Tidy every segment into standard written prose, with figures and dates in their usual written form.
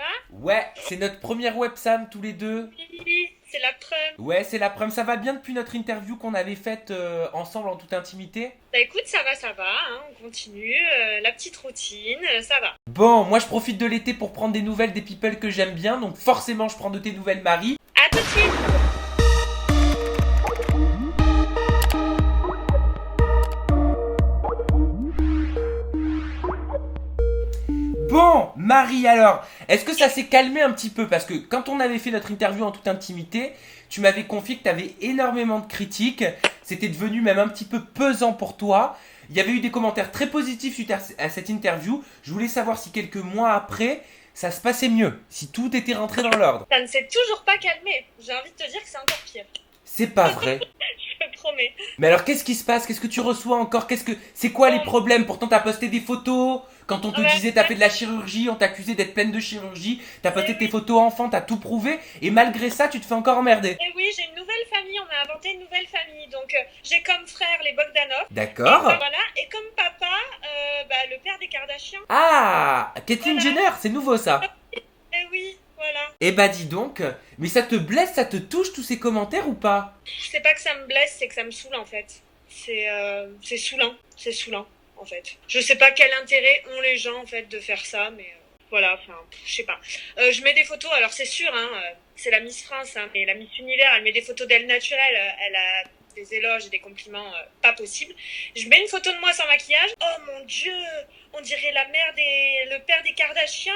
va? Ouais, c'est notre première websam tous les deux. Oui, c'est la preuve. Ouais, c'est la première. Ça va bien depuis notre interview qu'on avait faite ensemble en toute intimité? Bah écoute, ça va, hein, on continue. La petite routine, ça va. Bon, moi je profite de l'été pour prendre des nouvelles des people que j'aime bien, donc forcément je prends de tes nouvelles, Marie. À tout de suite! Bon, Marie, alors, est-ce que ça s'est calmé un petit peu? Parce que quand on avait fait notre interview en toute intimité, tu m'avais confié que tu avais énormément de critiques, c'était devenu même un petit peu pesant pour toi. Il y avait eu des commentaires très positifs suite à cette interview. Je voulais savoir si quelques mois après, ça se passait mieux, si tout était rentré dans l'ordre. Ça ne s'est toujours pas calmé. J'ai envie de te dire que c'est encore pire. C'est pas vrai. Je te promets. Mais alors qu'est-ce qui se passe? Qu'est-ce que tu reçois encore? C'est quoi les Euh, problèmes? Pourtant t'as posté des photos. Quand on te ouais, disait t'as fait de la chirurgie, on t'accusait d'être pleine de chirurgie. T'as eh posté tes oui, photos enfants, t'as tout prouvé. Et malgré ça, tu te fais encore emmerder. eh oui, j'ai une nouvelle famille. On a inventé une nouvelle famille. Donc j'ai comme frère les Bogdanov. Et D'accord. voilà. Et comme papa, le père des Kardashians. Ah, Caitlyn Voilà. Jenner, c'est nouveau ça. Eh oui, voilà. Eh bah dis donc, mais ça te blesse, ça te touche tous ces commentaires ou pas? C'est pas que ça me blesse, c'est que ça me saoule en fait. C'est saoulant, c'est saoulant en fait. Je sais pas quel intérêt ont les gens en fait de faire ça, mais voilà, enfin, je sais pas. Je mets des photos, alors c'est sûr, hein, c'est la Miss France, hein, mais la Miss Univers, elle met des photos d'elle naturelle, elle a des éloges et des compliments pas possibles. Je mets une photo de moi sans maquillage. Oh mon dieu, on dirait la mère le père des Kardashians.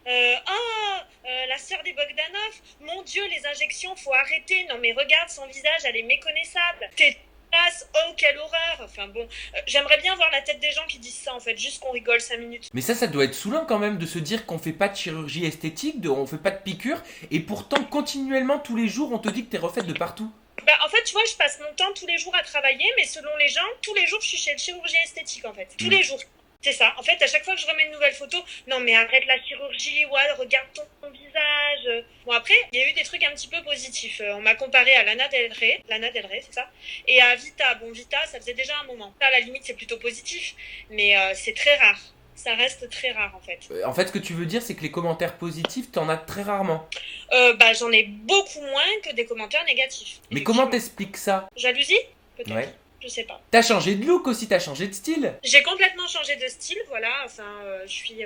La sœur des Bogdanov. Mon dieu, les injections, faut arrêter. Non mais regarde son visage, elle est méconnaissable. T'es dégueulasse. Oh quelle horreur. Enfin bon, j'aimerais bien voir la tête des gens qui disent ça en fait, juste qu'on rigole 5 minutes. Mais ça doit être saoulant quand même de se dire qu'on fait pas de chirurgie esthétique, on fait pas de piqûre, et pourtant continuellement tous les jours on te dit que t'es refaite de partout. Bah, en fait, tu vois, je passe mon temps tous les jours à travailler, mais selon les gens, tous les jours, je suis chez le chirurgien esthétique, en fait. Tous Hmm. les jours. C'est ça. En fait, à chaque fois que je remets une nouvelle photo, non, mais arrête la chirurgie, ouais, regarde ton visage. Bon, après, il y a eu des trucs un petit peu positifs. On m'a comparé à Lana Del Rey, c'est ça, et à Vita. Bon, Vita, ça faisait déjà un moment. Ça, à la limite, c'est plutôt positif, mais c'est très rare. Ça reste très rare, en fait. En fait, ce que tu veux dire, c'est que les commentaires positifs, t'en as très rarement. J'en ai beaucoup moins que des commentaires négatifs. Mais comment Effectivement. t'expliques ça? Jalousie? Peut-être. Ouais. Je sais pas. T'as changé de look aussi, t'as changé de style. J'ai complètement changé de style, voilà. Enfin, je suis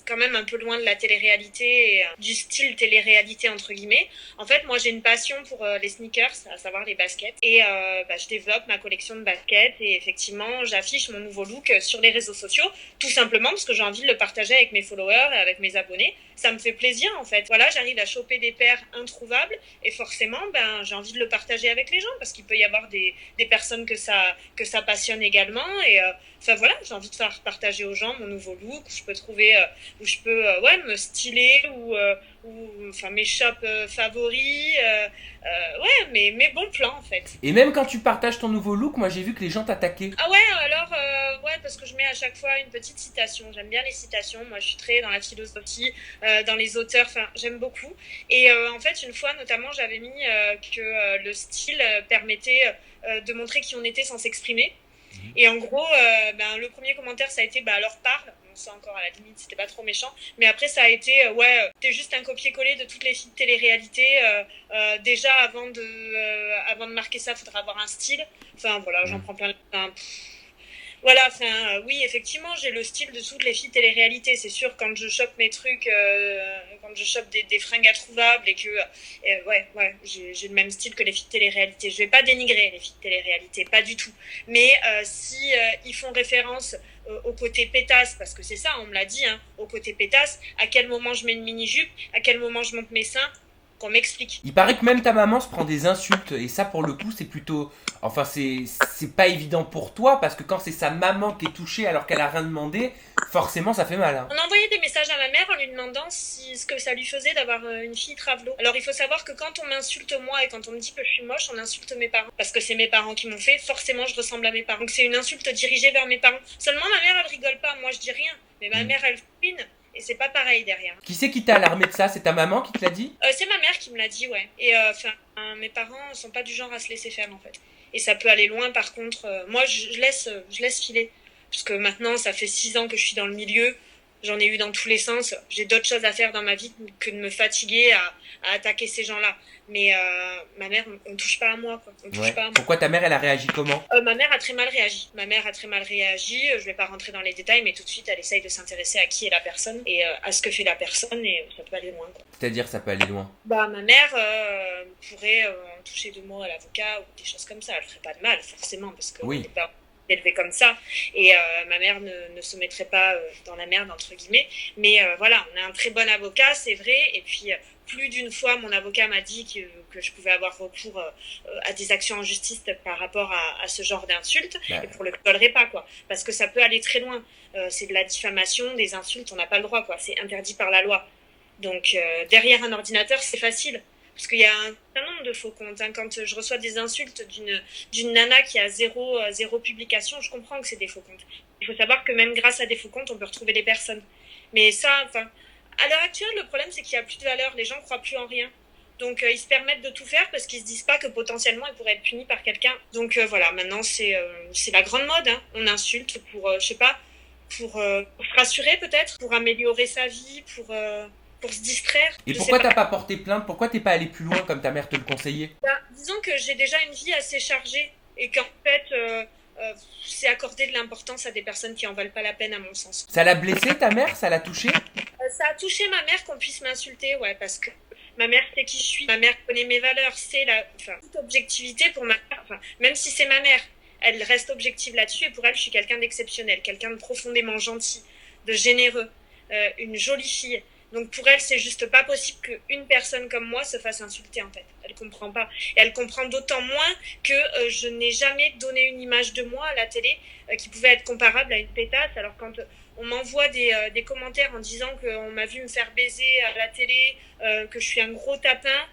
quand même un peu loin de la télé-réalité et du style télé-réalité entre guillemets. En fait, moi, j'ai une passion pour les sneakers, à savoir les baskets, et je développe ma collection de baskets et effectivement, j'affiche mon nouveau look sur les réseaux sociaux, tout simplement parce que j'ai envie de le partager avec mes followers et avec mes abonnés. Ça me fait plaisir en fait. Voilà, j'arrive à choper des paires introuvables et forcément, j'ai envie de le partager avec les gens parce qu'il peut y avoir des personnes que ça passionne également et enfin voilà, j'ai envie de faire partager aux gens mon nouveau look où je peux trouver où je peux me styler ou enfin mes shops favoris ouais mes bons plans en fait. Et même quand tu partages ton nouveau look, moi j'ai vu que les gens t'attaquaient. Ah ouais, alors, ouais, parce que je mets à chaque fois une petite citation. J'aime bien les citations. Moi, je suis très dans la philosophie, dans les auteurs. Enfin, j'aime beaucoup. Et en fait, une fois, notamment, j'avais mis que le style permettait de montrer qui on était sans s'exprimer. Et en gros, le premier commentaire, ça a été, alors parle. Bon, ça encore, à la limite, c'était pas trop méchant. Mais après, ça a été, ouais, t'es juste un copier-coller de toutes les filles de télé-réalité. Déjà, avant de marquer ça, faudra avoir un style. Enfin, voilà, j'en prends plein. Enfin, voilà, enfin, oui, effectivement, j'ai le style de toutes les filles de télé-réalité. C'est sûr, quand je chope mes trucs, quand je chope des fringues introuvables et que, ouais, j'ai le même style que les filles de télé-réalité. Je vais pas dénigrer les filles de télé-réalité, pas du tout. Mais si ils font référence au côté pétasse, parce que c'est ça, on me l'a dit, hein, au côté pétasse, à quel moment je mets une mini-jupe, à quel moment je monte mes seins, qu'on m'explique. Il paraît que même ta maman se prend des insultes, et ça pour le coup c'est plutôt... Enfin c'est pas évident pour toi, parce que quand c'est sa maman qui est touchée alors qu'elle a rien demandé, forcément ça fait mal. Hein. On a envoyé des messages à ma mère en lui demandant ce que ça lui faisait d'avoir une fille travelo. Alors il faut savoir que quand on m'insulte moi et quand on me dit que je suis moche, on insulte mes parents. Parce que c'est mes parents qui m'ont fait, forcément je ressemble à mes parents. Donc c'est une insulte dirigée vers mes parents. Seulement ma mère elle rigole pas, moi je dis rien. Mais ma mère elle fouine. Et c'est pas pareil derrière. Qui c'est qui t'a alarmé de ça? C'est ta maman qui te l'a dit? C'est ma mère qui me l'a dit, ouais. Et mes parents sont pas du genre à se laisser faire en fait. Et ça peut aller loin par contre. Moi je laisse filer. Parce que maintenant ça fait 6 ans que je suis dans le milieu. J'en ai eu dans tous les sens. J'ai d'autres choses à faire dans ma vie que de me fatiguer à attaquer ces gens-là. Mais ma mère, on ne touche pas à moi, quoi. On touche Ouais. pas à moi. Pourquoi ta mère, elle a réagi comment? Ma mère a très mal réagi. Ma mère a très mal réagi. Je vais pas rentrer dans les détails, mais tout de suite, elle essaye de s'intéresser à qui est la personne et à ce que fait la personne, et ça peut aller loin, quoi. C'est-à-dire, ça peut aller loin. Bah, ma mère pourrait en toucher 2 mots à l'avocat ou des choses comme ça. Elle ferait pas de mal, forcément, parce qu'on Oui. n'est pas élevé comme ça. Et ma mère ne se mettrait pas dans la merde, entre guillemets. Mais voilà, on a un très bon avocat, c'est vrai. Et puis, plus d'une fois, mon avocat m'a dit que je pouvais avoir recours à des actions en justice par rapport à ce genre d'insultes. Bah, Et pour le coller pas, quoi. Parce que ça peut aller très loin. C'est de la diffamation, des insultes, on n'a pas le droit, quoi. C'est interdit par la loi. Donc, derrière un ordinateur, c'est facile. Parce qu'il y a un certain nombre de faux comptes. Hein. Quand je reçois des insultes d'une nana qui a zéro publication, je comprends que c'est des faux comptes. Il faut savoir que même grâce à des faux comptes, on peut retrouver des personnes. Mais ça, enfin, à l'heure actuelle, le problème, c'est qu'il n'y a plus de valeur. Les gens ne croient plus en rien. Donc, ils se permettent de tout faire parce qu'ils ne se disent pas que potentiellement, ils pourraient être punis par quelqu'un. Donc, voilà, maintenant, c'est la grande mode. Hein. On insulte pour, je sais pas, pour se rassurer peut-être, pour améliorer sa vie, pour se distraire. Et Je pourquoi sais pas. t'as pas porté plainte? Pourquoi t'es pas allé plus loin comme ta mère te le conseillait? Bah, disons que j'ai déjà une vie assez chargée et qu'en fait, c'est accorder de l'importance à des personnes qui en valent pas la peine, à mon sens. Ça l'a blessé ta mère? Ça l'a touché? Ça a touché ma mère qu'on puisse m'insulter, ouais, parce que ma mère sait qui je suis, ma mère connaît mes valeurs, c'est enfin, toute objectivité pour ma mère, enfin, même si c'est ma mère, elle reste objective là-dessus, et pour elle, je suis quelqu'un d'exceptionnel, quelqu'un de profondément gentil, de généreux, une jolie fille. Donc pour elle, c'est juste pas possible qu'une personne comme moi se fasse insulter, en fait. Elle comprend pas. Et elle comprend d'autant moins que je n'ai jamais donné une image de moi à la télé qui pouvait être comparable à une pétasse. Alors quand on m'envoie des commentaires en disant qu'on m'a vu me faire baiser à la télé, que je suis un gros tapin,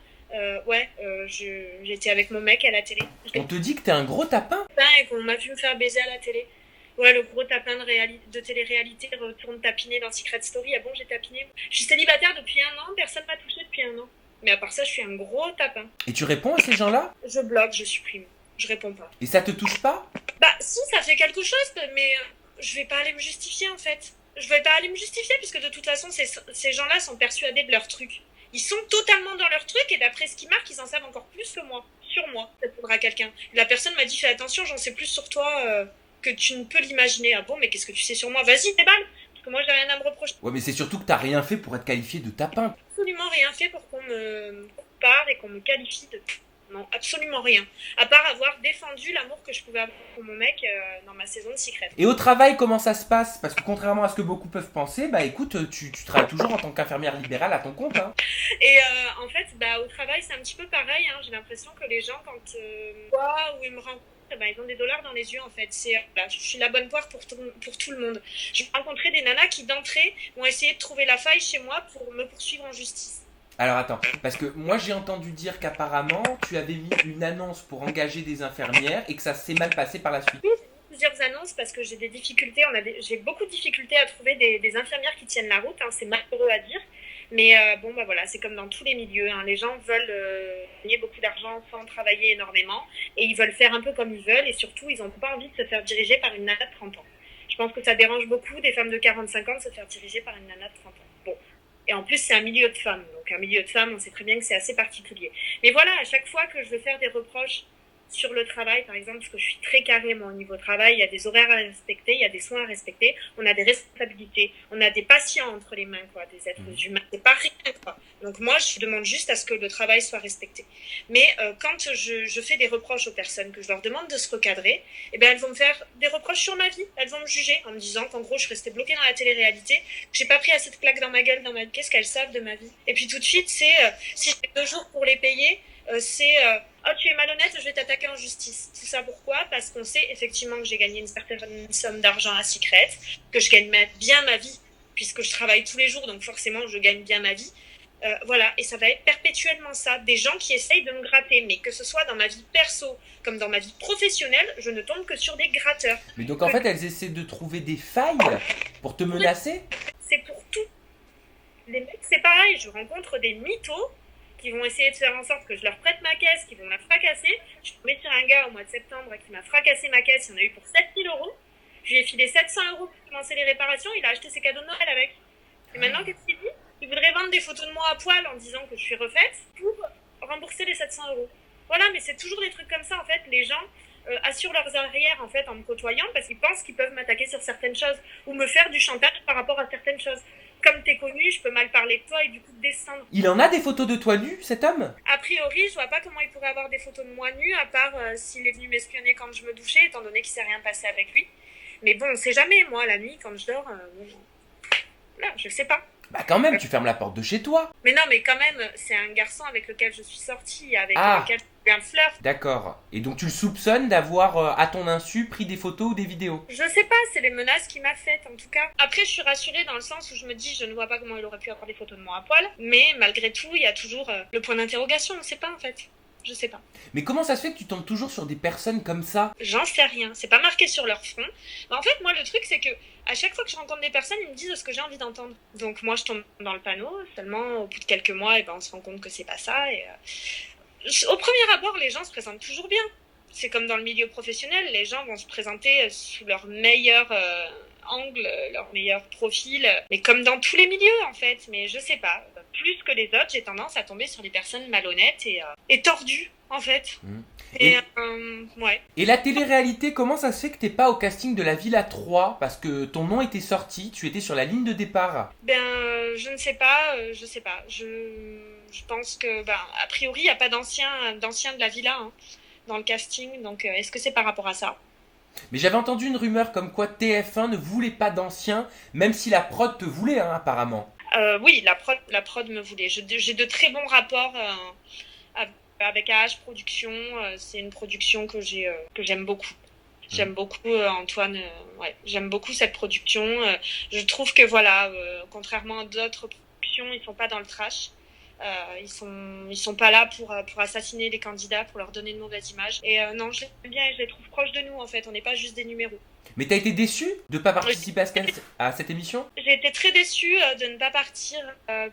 j'étais avec mon mec à la télé. On te dit que t'es un gros tapin? Et qu'on m'a vu me faire baiser à la télé. Ouais, le gros tapin de télé-réalité retourne tapiner dans Secret Story. Ah bon, j'ai tapiné. Je suis célibataire depuis 1 an, personne m'a touché depuis 1 an. Mais à part ça, je suis un gros tapin. Et tu réponds à ces gens-là? Je bloque, je supprime. Je réponds pas. Et ça te touche pas? Bah, si, ça fait quelque chose, mais je vais pas aller me justifier, en fait. Je vais pas aller me justifier, puisque de toute façon, ces gens-là sont persuadés de leur truc. Ils sont totalement dans leur truc, et d'après ce qu'ils marquent, ils en savent encore plus que moi. Sur moi, ça faudra quelqu'un. La personne m'a dit, fais attention, j'en sais plus sur toi que tu ne peux l'imaginer. Ah bon, mais qu'est-ce que tu sais sur moi? Vas-y, déballe, parce que moi, j'ai rien à me reprocher. Ouais, mais c'est surtout que t'as rien fait pour être qualifié de tapin. Absolument rien fait pour qu'on me compare et qu'on me qualifie de... Non, absolument rien. À part avoir défendu l'amour que je pouvais avoir pour mon mec dans ma saison de Secret. Et au travail, comment ça se passe? Parce que contrairement à ce que beaucoup peuvent penser, bah écoute, tu travailles toujours en tant qu'infirmière libérale à ton compte, hein. Et en fait, bah, au travail, c'est un petit peu pareil. Hein. J'ai l'impression que les gens, quand me voient ou ils me rencontrent, bah, ils ont des dollars dans les yeux, en fait. Là, je suis la bonne poire pour tout le monde. J'ai rencontré des nanas qui, d'entrée, vont essayer de trouver la faille chez moi pour me poursuivre en justice. Alors attends, parce que moi j'ai entendu dire qu'apparemment tu avais mis une annonce pour engager des infirmières et que ça s'est mal passé par la suite. Oui, j'ai mis plusieurs annonces parce que j'ai des difficultés. J'ai beaucoup de difficultés à trouver des infirmières qui tiennent la route. Hein. C'est malheureux à dire. Mais bon, bah voilà, c'est comme dans tous les milieux. Hein. Les gens veulent gagner beaucoup d'argent sans travailler énormément. Et ils veulent faire un peu comme ils veulent. Et surtout, ils n'ont pas envie de se faire diriger par une nana de 30 ans. Je pense que ça dérange beaucoup des femmes de 45 ans de se faire diriger par une nana de 30 ans. Bon. Et en plus, c'est un milieu de femmes. Donc, un milieu de femmes, on sait très bien que c'est assez particulier. Mais voilà, à chaque fois que je veux faire des reproches sur le travail, par exemple, parce que je suis très carrée, moi, au niveau travail, il y a des horaires à respecter, il y a des soins à respecter, on a des responsabilités, on a des patients entre les mains, quoi, des êtres humains. C'est pas rien, quoi. Donc, moi, je demande juste à ce que le travail soit respecté. Mais quand je fais des reproches aux personnes, que je leur demande de se recadrer, eh bien, elles vont me faire des reproches sur ma vie. Elles vont me juger en me disant qu'en gros, je restais bloquée dans la télé-réalité, que j'ai pas pris assez de claques dans ma gueule, dans ma vie. Qu'est-ce qu'elles savent de ma vie? Et puis, tout de suite, c'est si j'ai 2 jours pour les payer, c'est oh, tu es malhonnête, je vais t'attaquer en justice. Tout ça pourquoi? Parce qu'on sait effectivement que j'ai gagné une certaine somme d'argent à Secret, que je gagne bien ma vie, puisque je travaille tous les jours, donc forcément je gagne bien ma vie. Voilà, et ça va être perpétuellement ça. Des gens qui essayent de me gratter, mais que ce soit dans ma vie perso comme dans ma vie professionnelle, je ne tombe que sur des gratteurs. Mais donc en fait, elles essaient de trouver des failles pour te menacer? C'est pour tout. Les mecs, c'est pareil, je rencontre des mythos qui vont essayer de faire en sorte que je leur prête ma caisse, qui vont la fracasser. Je suis tombée sur un gars au mois de septembre qui m'a fracassé ma caisse, il y en a eu pour 7 000 €. Je lui ai filé 700 € pour commencer les réparations, il a acheté ses cadeaux de Noël avec. Et maintenant, qu'est-ce qu'il dit? Il voudrait vendre des photos de moi à poil en disant que je suis refaite pour rembourser les 700 €. Voilà, mais c'est toujours des trucs comme ça, en fait. Les gens assurent leurs arrières, en fait, en me côtoyant parce qu'ils pensent qu'ils peuvent m'attaquer sur certaines choses ou me faire du chantage par rapport à certaines choses. Comme t'es connu, je peux mal parler de toi et du coup descendre. Il en a des photos de toi nu, cet homme? A priori, je vois pas comment il pourrait avoir des photos de moi nue, à part s'il est venu m'espionner quand je me douchais, étant donné qu'il s'est rien passé avec lui. Mais bon, on sait jamais, moi, la nuit, quand je dors, là, je sais pas. Bah quand même, tu fermes la porte de chez toi. Mais non, mais quand même, c'est un garçon avec lequel je suis sortie, avec lequel j'ai eu un flirt. D'accord. Et donc tu le soupçonnes d'avoir, à ton insu, pris des photos ou des vidéos? Je sais pas, c'est les menaces qu'il m'a faites, en tout cas. Après, je suis rassurée dans le sens où je me dis, je ne vois pas comment il aurait pu avoir des photos de moi à poil. Mais malgré tout, il y a toujours le point d'interrogation, on sait pas, en fait. Je sais pas. Mais comment ça se fait que tu tombes toujours sur des personnes comme ça? J'en sais rien, c'est pas marqué sur leur front. Mais en fait, moi, le truc, c'est que à chaque fois que je rencontre des personnes, ils me disent ce que j'ai envie d'entendre. Donc moi, je tombe dans le panneau. Seulement, au bout de quelques mois, on se rend compte que c'est pas ça. Et au premier abord, les gens se présentent toujours bien. C'est comme dans le milieu professionnel, les gens vont se présenter sous leur meilleur angle, leur meilleur profil. Mais comme dans tous les milieux, en fait. Mais je sais pas. Plus que les autres, j'ai tendance à tomber sur des personnes malhonnêtes et tordues, en fait. Ouais. Et la télé-réalité, comment ça se fait que t'es pas au casting de la Villa 3? Parce que ton nom était sorti, tu étais sur la ligne de départ. Je ne sais pas, je sais pas. Je pense que, a priori, il n'y a pas d'anciens de la Villa dans le casting. Donc, est-ce que c'est par rapport à ça? Mais j'avais entendu une rumeur comme quoi TF1 ne voulait pas d'anciens, même si la prod te voulait, apparemment. Oui, la prod me voulait. J'ai de très bons rapports avec AH Productions. C'est une production que j'aime beaucoup. J'aime beaucoup Antoine. Ouais, j'aime beaucoup cette production. Je trouve que voilà, contrairement à d'autres productions, ils sont pas dans le trash. Ils sont pas là pour assassiner les candidats, pour leur donner une mauvaise image. Et non, je les aime bien et je les trouve proches de nous en fait. On n'est pas juste des numéros. Mais t'as été déçu de pas participer à cette émission? J'ai été très déçue de ne pas partir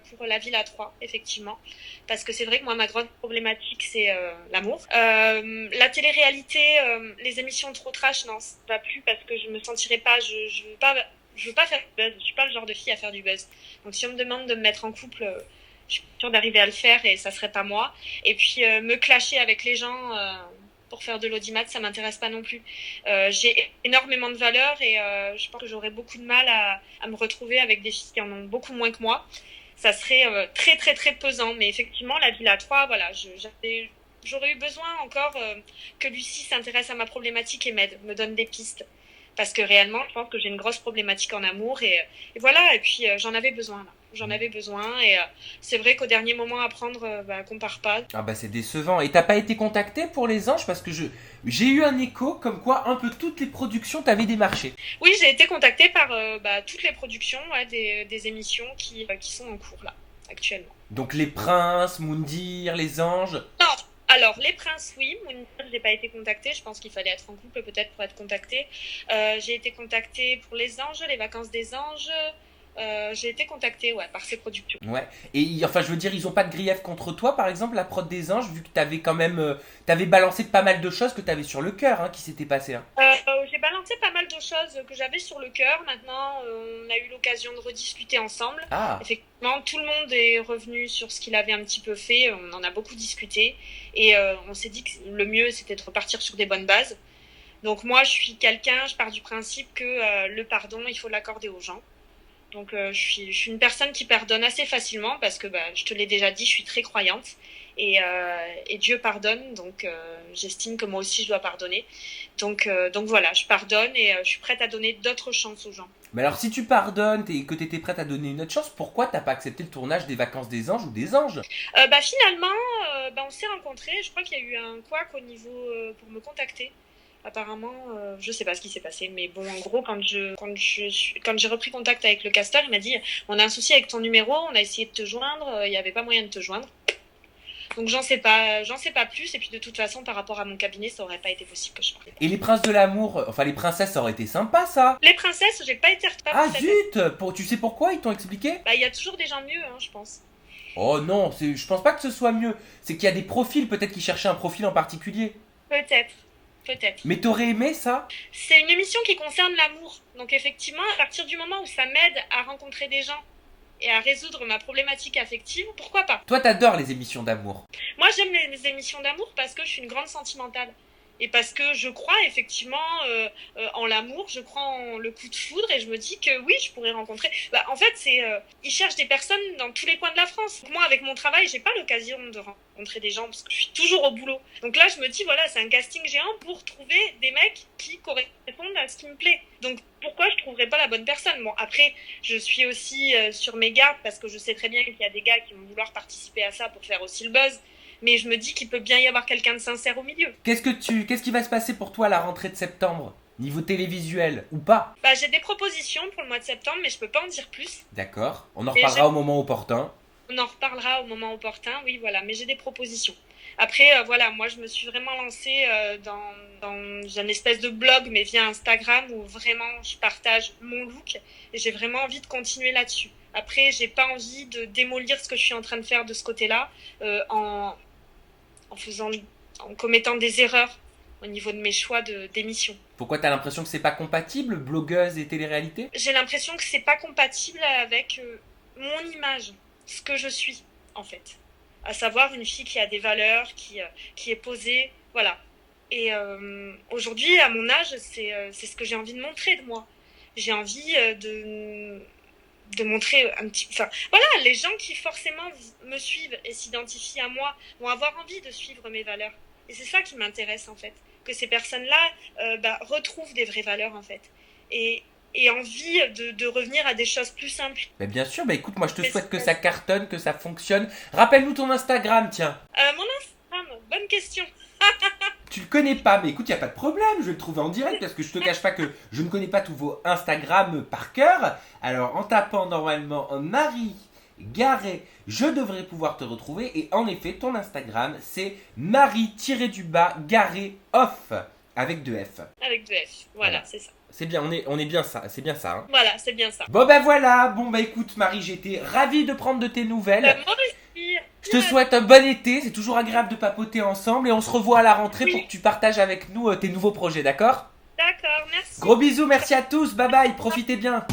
pour la Villa 3, effectivement. Parce que c'est vrai que moi, ma grande problématique, c'est l'amour. La télé-réalité, les émissions trop trash, non, ça va plus parce que je me sentirais pas, je veux pas faire du buzz. Je suis pas le genre de fille à faire du buzz. Donc si on me demande de me mettre en couple, je suis sûre d'arriver à le faire et ça serait pas moi. Et puis me clasher avec les gens pour faire de l'audimat, ça m'intéresse pas non plus. J'ai énormément de valeur et je pense que j'aurais beaucoup de mal à me retrouver avec des filles qui en ont beaucoup moins que moi. Ça serait très très très pesant. Mais effectivement, la Villa 3, voilà, j'aurais eu besoin encore que Lucie s'intéresse à ma problématique et m'aide, me donne des pistes. Parce que réellement, je pense que j'ai une grosse problématique en amour et voilà. Et puis j'en avais besoin là. J'en avais besoin et c'est vrai qu'au dernier moment apprendre qu'on part pas. Ah bah c'est décevant. Et t'as pas été contacté pour les anges? Parce que j'ai eu un écho comme quoi un peu toutes les productions t'avaient démarché. Oui, j'ai été contactée par toutes les productions des émissions qui sont en cours là, actuellement. Donc les princes, Moundir, les anges. Non, alors les princes oui, Mounir j'ai pas été contactée, je pense qu'il fallait être en couple peut-être pour être contactée. J'ai été contactée pour les anges, les vacances des anges. J'ai été contactée par ces productions. Ouais. Et enfin, je veux dire, ils ont pas de grief contre toi, par exemple, la prod des anges, vu que t'avais quand même, t'avais balancé pas mal de choses que t'avais sur le cœur, qui s'étaient passées. J'ai balancé pas mal de choses que j'avais sur le cœur. Maintenant, on a eu l'occasion de rediscuter ensemble. Ah. Effectivement, tout le monde est revenu sur ce qu'il avait un petit peu fait. On en a beaucoup discuté et on s'est dit que le mieux, c'était de repartir sur des bonnes bases. Donc moi, je pars du principe que le pardon, il faut l'accorder aux gens. Donc je suis une personne qui pardonne assez facilement parce que je te l'ai déjà dit, je suis très croyante et Dieu pardonne, donc j'estime que moi aussi je dois pardonner. Donc voilà, je pardonne et je suis prête à donner d'autres chances aux gens. Mais alors si tu pardonnes et que tu étais prête à donner une autre chance, pourquoi t'as pas accepté le tournage des vacances des anges ou des anges? Finalement, on s'est rencontrés, je crois qu'il y a eu un couac au niveau pour me contacter. Apparemment, je sais pas ce qui s'est passé, mais bon, en gros, quand j'ai repris contact avec le casteur, il m'a dit on a un souci avec ton numéro, on a essayé de te joindre, il n'y avait pas moyen de te joindre. Donc j'en sais pas plus, et puis de toute façon, par rapport à mon cabinet, ça aurait pas été possible que je parte. Et les princes de l'amour, enfin les princesses, ça aurait été sympa ça. Les princesses, j'ai pas été retenue. Ah zut, tu sais pourquoi ils t'ont expliqué? Il y a toujours des gens mieux, je pense. Oh non, je pense pas que ce soit mieux. C'est qu'il y a des profils, peut-être qu'ils cherchaient un profil en particulier. Peut-être. peut-être. Mais t'aurais aimé ça? C'est une émission qui concerne l'amour. Donc effectivement, à partir du moment où ça m'aide à rencontrer des gens et à résoudre ma problématique affective, pourquoi pas? Toi, t'adores les émissions d'amour. Moi, j'aime les émissions d'amour parce que je suis une grande sentimentale. Et parce que je crois effectivement en l'amour, je crois en le coup de foudre et je me dis que oui, je pourrais rencontrer. Bah, en fait, ils cherchent des personnes dans tous les coins de la France. Moi, avec mon travail, j'ai pas l'occasion de rencontrer des gens parce que je suis toujours au boulot. Donc là, je me dis voilà, c'est un casting géant pour trouver des mecs qui correspondent à ce qui me plaît. Donc pourquoi je trouverais pas la bonne personne? Bon, après, je suis aussi sur mes gardes parce que je sais très bien qu'il y a des gars qui vont vouloir participer à ça pour faire aussi le buzz. Mais je me dis qu'il peut bien y avoir quelqu'un de sincère au milieu. Qu'est-ce qui va se passer pour toi à la rentrée de septembre? Niveau télévisuel ou pas? Bah, j'ai des propositions pour le mois de septembre, mais je peux pas en dire plus. D'accord. On en reparlera au moment opportun. On en reparlera au moment opportun, oui, voilà. Mais j'ai des propositions. Après, voilà, moi, je me suis vraiment lancée dans une espèce de blog, mais via Instagram, où vraiment, je partage mon look. Et j'ai vraiment envie de continuer là-dessus. Après, j'ai pas envie de démolir ce que je suis en train de faire de ce côté-là, en commettant des erreurs au niveau de mes choix d'émission. Pourquoi t'as l'impression que c'est pas compatible, blogueuse et télé-réalité? J'ai l'impression que c'est pas compatible avec mon image, ce que je suis en fait. À savoir une fille qui a des valeurs, qui est posée, voilà. Et aujourd'hui, à mon âge, c'est ce que j'ai envie de montrer de moi. J'ai envie de montrer un petit... Enfin, voilà, les gens qui forcément me suivent et s'identifient à moi vont avoir envie de suivre mes valeurs. Et c'est ça qui m'intéresse, en fait. Que ces personnes-là retrouvent des vraies valeurs, en fait. Et envie de revenir à des choses plus simples. Mais bien sûr, bah écoute, moi je te souhaite que ça cartonne, que ça fonctionne. Rappelle-nous ton Instagram, tiens. Mon Instagram, bonne question. Tu le connais pas, mais écoute, y a pas de problème, je vais le trouver en direct parce que je te cache pas que je ne connais pas tous vos Instagram par cœur. Alors en tapant normalement Marie Garet, je devrais pouvoir te retrouver et en effet, ton Instagram c'est Marie-Garet off avec 2 F. Avec 2 F, voilà. C'est ça. C'est bien, on est bien ça, c'est bien ça. Hein. Voilà, c'est bien ça. Bon bah voilà, bon bah écoute Marie, j'étais ravie de prendre de tes nouvelles. Moi aussi. Je te souhaite un bon été, c'est toujours agréable de papoter ensemble et on se revoit à la rentrée Oui. pour que tu partages avec nous tes nouveaux projets, d'accord? D'accord, merci. Gros bisous, merci à tous, bye bye, profitez bien.